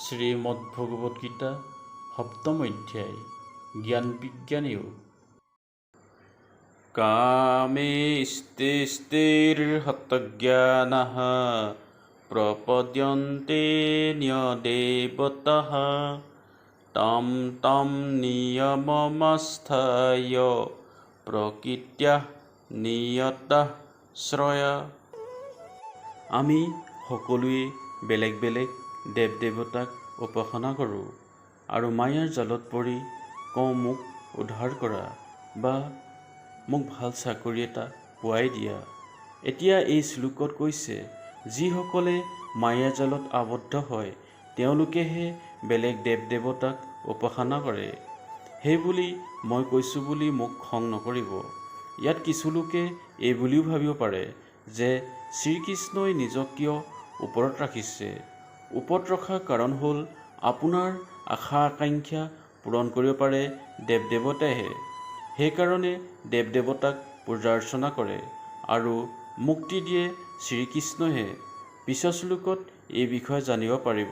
শ্ৰীমদ্ভগবদ্গীতা সপ্তম অধ্যায় জ্ঞান বিজ্ঞান যোগ। কামেস্তেস্তেৰ্হতজ্ঞানঃ প্ৰপদ্যন্তে ন্যদেবতঃ তম তম নিয়মমস্থায় প্ৰকৃত্যঃ নিয়তঃ শ্ৰয়। আমি সকলোৱে বেলেগ বেলেগ দেৱ দেৱতাক উপাসনা কৰোঁ আৰু মায়াৰ জালত পৰি কওঁ মোক উদ্ধাৰ কৰা বা মোক ভাল চাকৰি এটা পোৱাই দিয়া। এতিয়া এই শ্লোকত কৈছে, যিসকলে মায়াৰ জালত আবদ্ধ হয় তেওঁলোকেহে বেলেগ দেৱ দেৱতাক উপাসনা কৰে। সেইবুলি মই কৈছোঁ বুলি মোক খং নকৰিব। ইয়াত কিছু লোকে এই বুলিও ভাবিব পাৰে যে শ্ৰীকৃষ্ণই নিজক কিয় ওপৰত ৰাখিছে। ওপৰত ৰখাৰ কাৰণ হ'ল আপোনাৰ আশা আকাংক্ষা পূৰণ কৰিব পাৰে দেৱ দেৱতাইহে। সেইকাৰণে দেৱ দেৱতাক পূজা অৰ্চনা কৰে আৰু মুক্তি দিয়ে শ্ৰীকৃষ্ণইহে। পিছৰ শ্লোকত এই বিষয়ে জানিব পাৰিব।